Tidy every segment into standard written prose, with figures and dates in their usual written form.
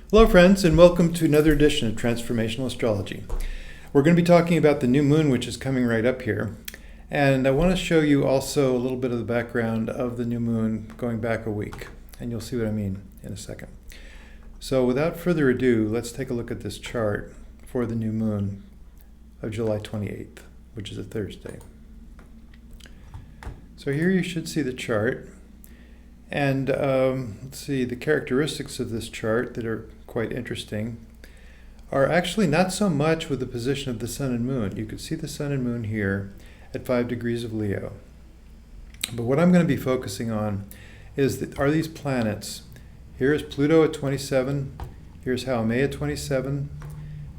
Hello friends, and welcome to another edition of Transformational Astrology. We're going to be talking about the new moon, which is coming right up here. And I want to show you also a little bit of the background of the new moon going back a week. And you'll see what I mean in a second. So without further ado, let's take a look at this chart for the new moon of July 28th, which is a Thursday. So here you should see the chart. And let's see, the characteristics of this chart that are quite interesting are actually not so much with the position of the sun and moon. You can see the sun and moon here at 5 degrees of Leo. But what I'm going to be focusing on is are these planets. Here is Pluto at 27, here's Haumea at 27,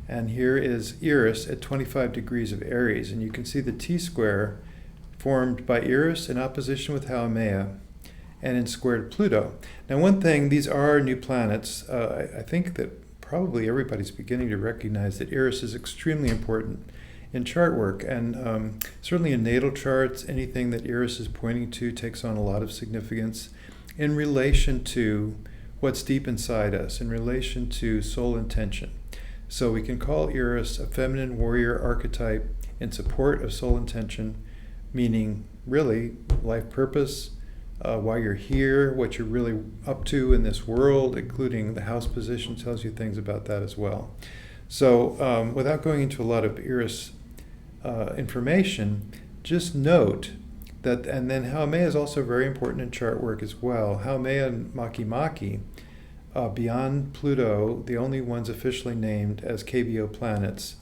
and here is Eris at 25 degrees of Aries. And you can see the T-square formed by Eris in opposition with Haumea and in squared Pluto. Now one thing, these are new planets. I think that probably everybody's beginning to recognize that Eris is extremely important in chart work, and certainly in natal charts, anything that Eris is pointing to takes on a lot of significance in relation to what's deep inside us, in relation to soul intention. So we can call Eris a feminine warrior archetype in support of soul intention, meaning really life purpose, why you're here, what you're really up to in this world, including the house position tells you things about that as well. So without going into a lot of Eris information, just note that, and then Haumea is also very important in chart work as well. Haumea and Makemake, beyond Pluto, the only ones officially named as KBO planets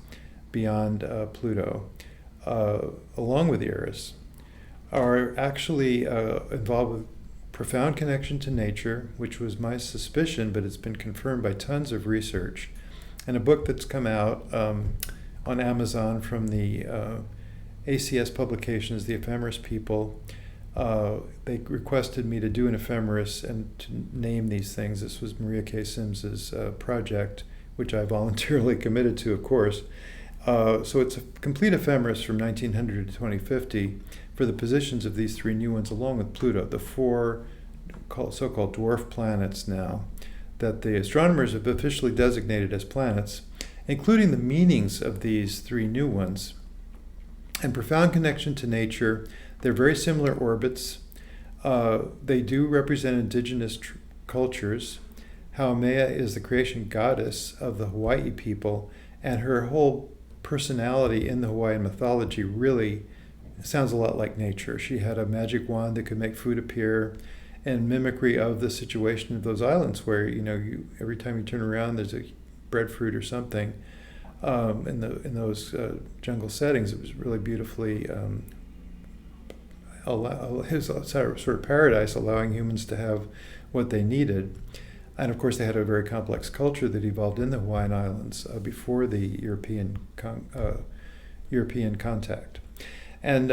beyond Pluto, along with Eris, are actually involved with profound connection to nature, which was my suspicion, but it's been confirmed by tons of research. And a book that's come out on Amazon from the ACS publications, the Ephemeris people, they requested me to do an ephemeris and to name these things. This was Maria K. Sims's project, which I voluntarily committed to, of course. So it's a complete ephemeris from 1900 to 2050 for the positions of these three new ones, along with Pluto, the four so-called dwarf planets now that the astronomers have officially designated as planets, including the meanings of these three new ones. And profound connection to nature. They're very similar orbits. They do represent indigenous cultures. Haumea is the creation goddess of the Hawaii people, and her whole personality in the Hawaiian mythology really sounds a lot like nature. She had a magic wand that could make food appear, and mimicry of the situation of those islands where, every time you turn around there's a breadfruit or something. In those jungle settings, it was really beautifully his sort of paradise, allowing humans to have what they needed. And of course, they had a very complex culture that evolved in the Hawaiian Islands before the European contact. And,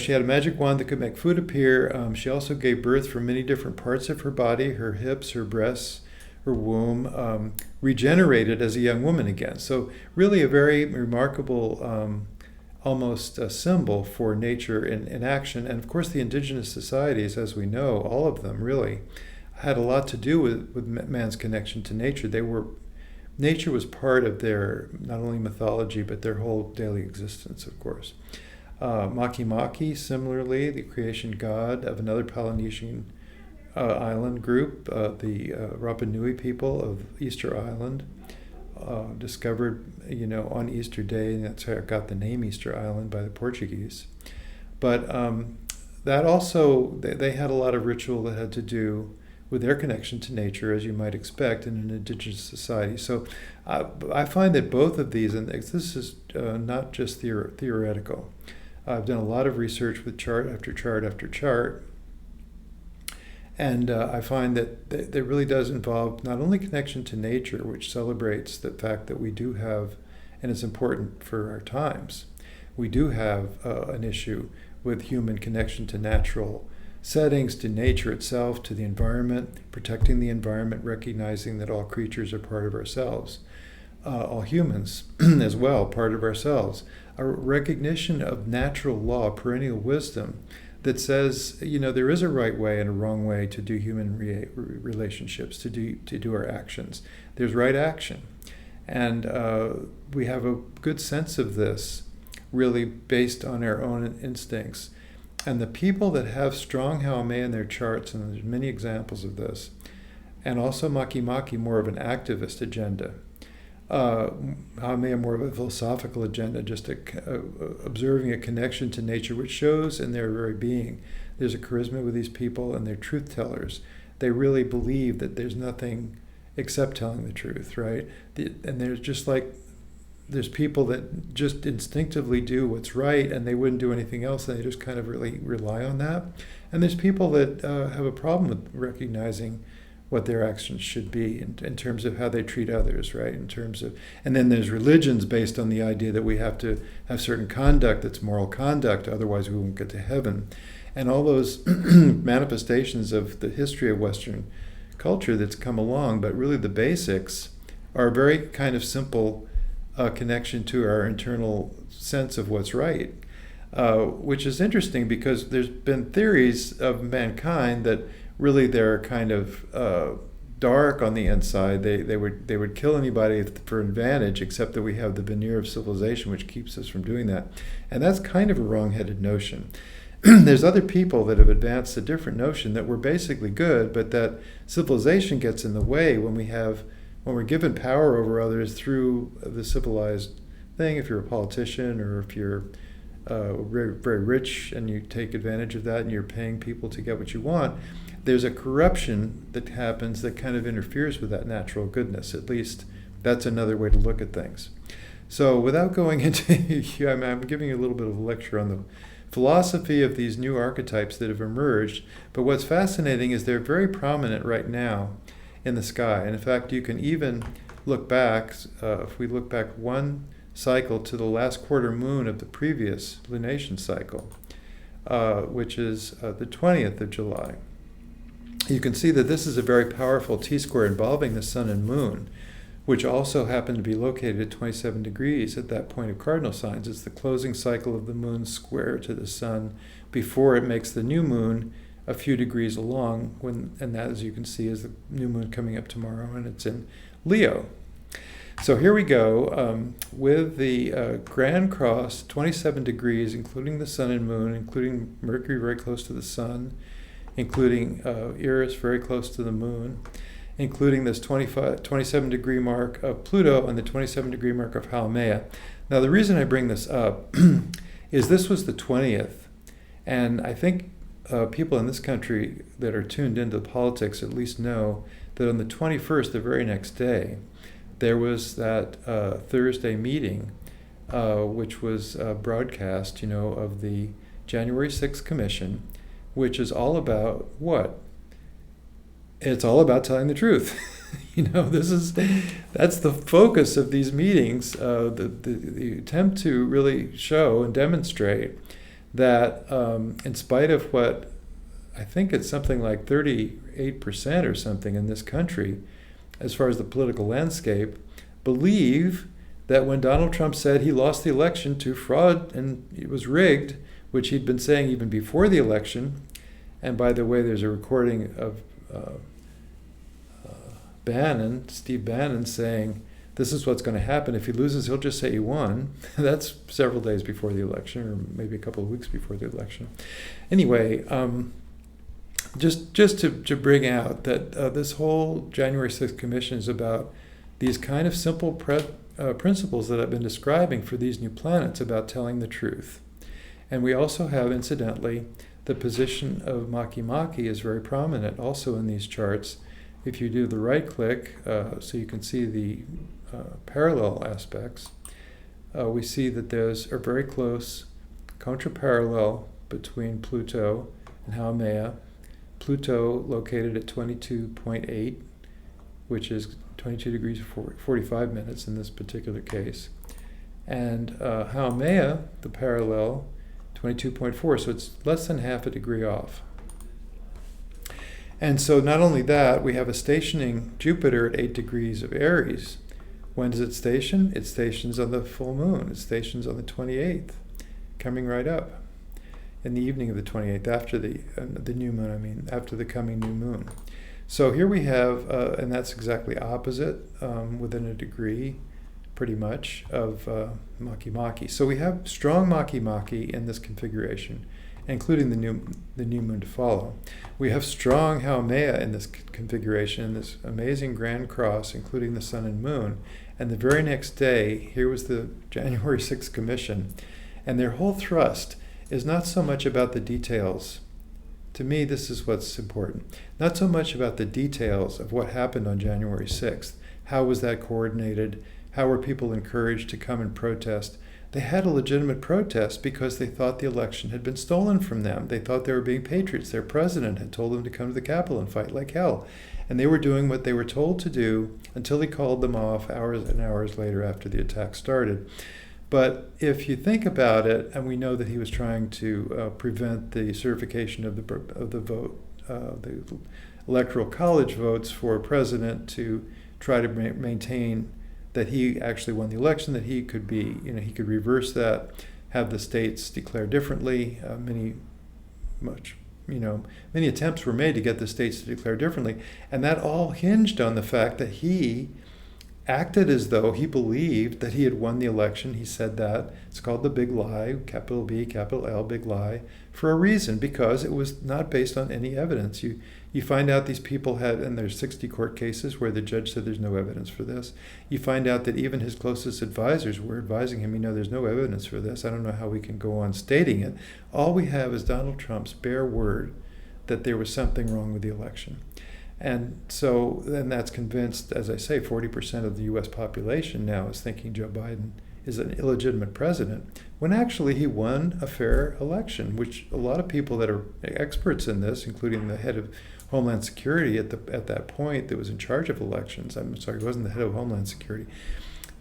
she had a magic wand that could make food appear. She also gave birth from many different parts of her body, her hips, her breasts, her womb, regenerated as a young woman again. So really a very remarkable, almost a symbol for nature in action. And of course, the indigenous societies, as we know, all of them really had a lot to do with man's connection to nature. Nature was part of their, not only mythology, but their whole daily existence, of course. Makemake, similarly, the creation god of another Polynesian island group, the Rapa Nui people of Easter Island, discovered, on Easter Day, and that's how it got the name Easter Island by the Portuguese. But that also, they had a lot of ritual that had to do with their connection to nature, as you might expect in an indigenous society. So I find that both of these, and this is not just theoretical. I've done a lot of research with chart after chart after chart, and I find that it really does involve not only connection to nature, which celebrates the fact that we do have, and it's important for our times, we do have an issue with human connection to natural settings, to nature itself, to the environment, protecting the environment, recognizing that all creatures are part of ourselves, all humans as well, part of ourselves. A recognition of natural law, perennial wisdom, that says, there is a right way and a wrong way to do human relationships, to do our actions. There's right action. And we have a good sense of this, really based on our own instincts. And the people that have strong Haumea in their charts, and there's many examples of this, and also Makemake, more of an activist agenda. Haumea, more of a philosophical agenda, just observing a connection to nature, which shows in their very being. There's a charisma with these people, and they're truth tellers. They really believe that there's nothing except telling the truth, right? And there's people that just instinctively do what's right, and they wouldn't do anything else, and they just kind of really rely on that. And there's people that have a problem with recognizing what their actions should be in terms of how they treat others, right? And then there's religions based on the idea that we have to have certain conduct that's moral conduct, otherwise we won't get to heaven. And all those manifestations of the history of Western culture that's come along, but really the basics are a very kind of simple connection to our internal sense of what's right, which is interesting because there's been theories of mankind that really they're kind of dark on the inside. They would kill anybody for advantage, except that we have the veneer of civilization which keeps us from doing that. And that's kind of a wrong-headed notion. There's other people that have advanced a different notion that we're basically good, but that civilization gets in the way when we're given power over others through the civilized thing. If you're a politician or if you're very, very rich and you take advantage of that and you're paying people to get what you want, there's a corruption that happens that kind of interferes with that natural goodness. At least that's another way to look at things. So without going into, I'm giving you a little bit of a lecture on the philosophy of these new archetypes that have emerged, but what's fascinating is they're very prominent right now in the sky. And in fact, you can even look back, if we look back one cycle to the last quarter moon of the previous lunation cycle, which is the 20th of July. You can see that this is a very powerful T-square involving the sun and moon, which also happened to be located at 27 degrees at that point of cardinal signs. It's the closing cycle of the moon square to the sun before it makes the new moon a few degrees along, and that, as you can see, is the new moon coming up tomorrow, and it's in Leo. So here we go with the Grand Cross, 27 degrees, including the sun and moon, including Mercury very close to the sun, including Eris very close to the moon, including this 27 degree mark of Pluto and the 27 degree mark of Haumea. Now the reason I bring this up is this was the 20th, and I think people in this country that are tuned into politics at least know that on the 21st, the very next day, there was that Thursday meeting, which was broadcast, of the January 6th Commission, which is all about what? It's all about telling the truth. That's the focus of these meetings, the attempt to really show and demonstrate that in spite of what I think it's something like 38% or something in this country, as far as the political landscape, believe that when Donald Trump said he lost the election to fraud and it was rigged, which he'd been saying even before the election, and by the way, there's a recording of Steve Bannon saying, this is what's going to happen. If he loses, he'll just say he won. That's several days before the election, or maybe a couple of weeks before the election. Anyway, just to bring out that this whole January 6th Commission is about these kind of simple principles that I've been describing for these new planets about telling the truth. And we also have, incidentally, the position of Makemake is very prominent also in these charts. If you do the right click, so you can see the parallel aspects, we see that those are very close, contraparallel between Pluto and Haumea. Pluto located at 22.8, which is 22 degrees 45 minutes in this particular case. And Haumea, the parallel, 22.4, so it's less than half a degree off. And so not only that, we have a stationing Jupiter at 8 degrees of Aries. When does it station? It stations on the full moon. It stations on the 28th, coming right up in the evening of the 28th, after the new moon, after the coming new moon. So here we have, and that's exactly opposite, within a degree, pretty much, of Maki-Maki. So we have strong Maki-Maki in this configuration, including the new moon to follow. We have strong Haumea in this configuration, in this amazing grand cross, including the sun and moon. And the very next day, here was the January 6th Commission. And their whole thrust is not so much about the details. To me, this is what's important. Not so much about the details of what happened on January 6th. How was that coordinated? How were people encouraged to come and protest? They had a legitimate protest because they thought the election had been stolen from them. They thought they were being patriots. Their president had told them to come to the Capitol and fight like hell. And they were doing what they were told to do until he called them off hours and hours later after the attack started. But if you think about it, and we know that he was trying to prevent the certification of the vote, the electoral college votes for president, to try to maintain that he actually won the election, that he could be, he could reverse that, have the states declare differently. Many attempts were made to get the states to declare differently, and that all hinged on the fact that he acted as though he believed that he had won the election. He said that. It's called the big lie, capital B, capital L, big lie, for a reason, because it was not based on any evidence. You find out these people had, and there's 60 court cases where the judge said there's no evidence for this. You find out that even his closest advisors were advising him, there's no evidence for this. I don't know how we can go on stating it. All we have is Donald Trump's bare word that there was something wrong with the election. And so then that's convinced, as I say, 40% of the U.S. population now is thinking Joe Biden is an illegitimate president, when actually he won a fair election, which a lot of people that are experts in this, including the head of Homeland Security at that point that was in charge of elections. I'm sorry, he wasn't the head of Homeland Security.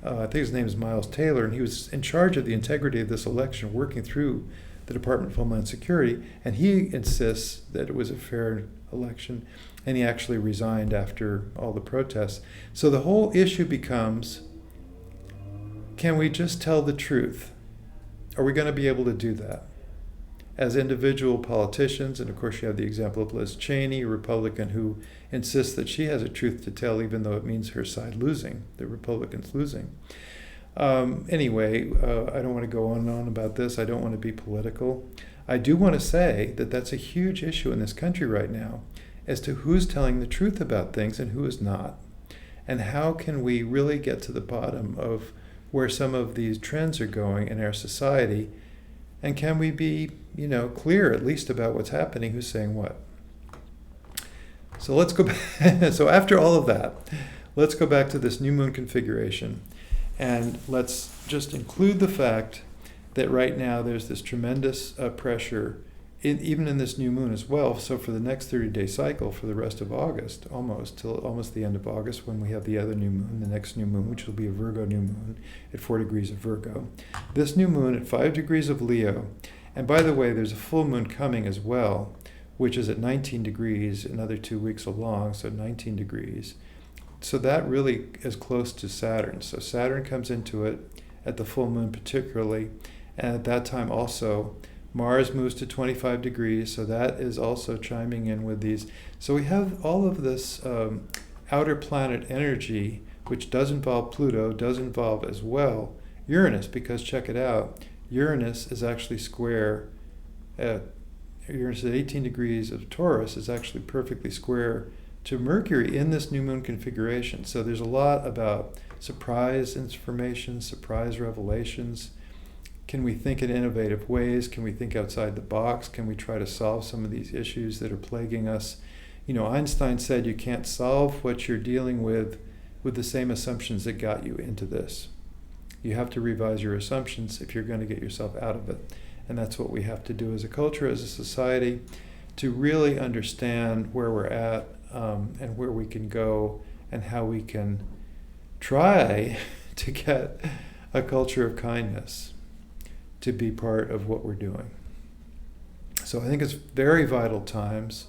I think his name is Miles Taylor, and he was in charge of the integrity of this election, working through the Department of Homeland Security, and he insists that it was a fair election, and he actually resigned after all the protests. So the whole issue becomes, can we just tell the truth? Are we going to be able to do that? As individual politicians, and of course you have the example of Liz Cheney, a Republican who insists that she has a truth to tell even though it means her side losing, the Republicans losing. Anyway, I don't want to go on and on about this. I don't want to be political. I do want to say that that's a huge issue in this country right now as to who's telling the truth about things and who is not. And how can we really get to the bottom of where some of these trends are going in our society? And can we be, clear at least about what's happening, who's saying what? So let's go back. So after all of that, let's go back to this new moon configuration. And let's just include the fact that right now there's this tremendous pressure, even in this new moon as well. So for the next 30-day cycle, for the rest of August, till almost the end of August, when we have the other new moon, the next new moon, which will be a Virgo new moon at 4 degrees of Virgo. This new moon at 5 degrees of Leo. And by the way, there's a full moon coming as well, which is at 19 degrees, another 2 weeks along, so 19 degrees. So that really is close to Saturn. So Saturn comes into it at the full moon particularly, and at that time also Mars moves to 25 degrees, so that is also chiming in with these. So we have all of this outer planet energy, which does involve Pluto, does involve as well Uranus, because check it out, Uranus is actually square Uranus at 18 degrees of Taurus is actually perfectly square to Mercury in this new moon configuration. So there's a lot about surprise information, surprise revelations. Can we think in innovative ways? Can we think outside the box? Can we try to solve some of these issues that are plaguing us? Einstein said you can't solve what you're dealing with the same assumptions that got you into this. You have to revise your assumptions if you're going to get yourself out of it. And that's what we have to do as a culture, as a society, to really understand where we're at and where we can go and how we can try to get a culture of kindness to be part of what we're doing. So I think it's very vital times.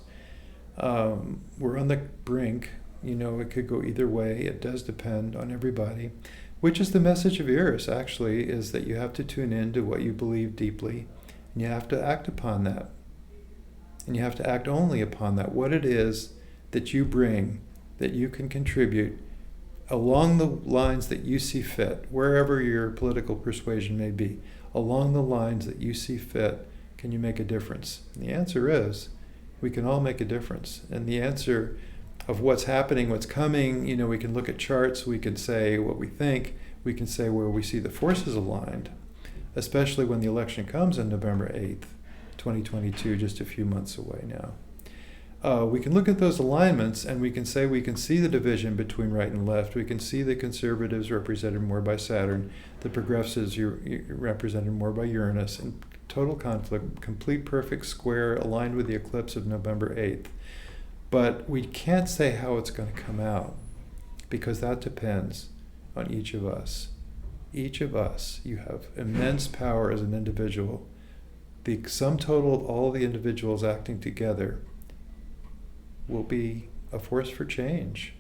We're on the brink. It could go either way. It does depend on everybody. Which is the message of Eris, actually, is that you have to tune in to what you believe deeply. And you have to act upon that. And you have to act only upon that. What it is that you bring, that you can contribute along the lines that you see fit, wherever your political persuasion may be, along the lines that you see fit, can you make a difference? And the answer is, we can all make a difference. And the answer of what's happening, what's coming, we can look at charts, we can say what we think, we can say where we see the forces aligned, especially when the election comes on November 8th, 2022, just a few months away now. We can look at those alignments and we can say we can see the division between right and left. We can see the conservatives represented more by Saturn, the progressives represented more by Uranus, in total conflict, complete perfect square aligned with the eclipse of November 8th. But we can't say how it's going to come out, because that depends on each of us. Each of us, you have immense power as an individual. The sum total of all the individuals acting together will be a force for change,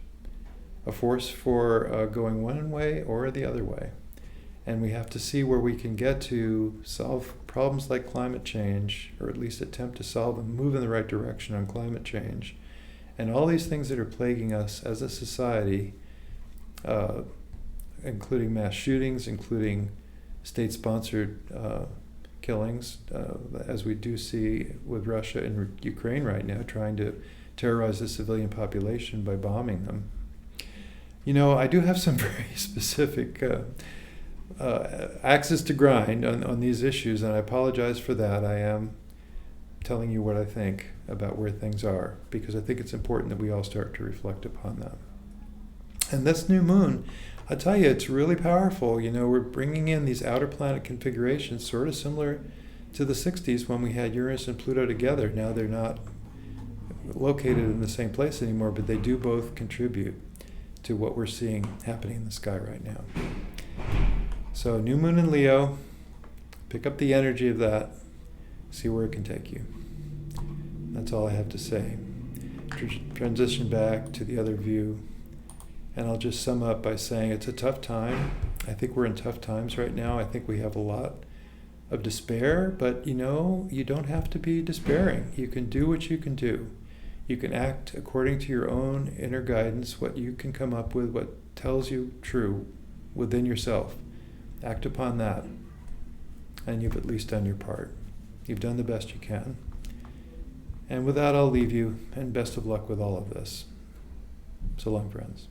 a force for going one way or the other way. And we have to see where we can get to solve problems like climate change, or at least attempt to solve and move in the right direction on climate change. And all these things that are plaguing us as a society, including mass shootings, including state-sponsored killings, as we do see with Russia and Ukraine right now, trying to terrorize the civilian population by bombing them. I do have some very specific axes to grind on these issues, and I apologize for that. I am telling you what I think about where things are, because I think it's important that we all start to reflect upon that. And this new moon, I tell you, it's really powerful. We're bringing in these outer planet configurations, sort of similar to the 60s when we had Uranus and Pluto together. Now they're not located in the same place anymore, but they do both contribute to what we're seeing happening in the sky right now. So new moon in Leo, pick up the energy of that, see where it can take you. That's all I have to say. Transition back to the other view, and I'll just sum up by saying it's a tough time. I think we're in tough times right now. I think we have a lot of despair, but you don't have to be despairing. You can do what you can do. You can act according to your own inner guidance, what you can come up with, what tells you true within yourself. Act upon that, and you've at least done your part. You've done the best you can. And with that, I'll leave you, and best of luck with all of this. So long, friends.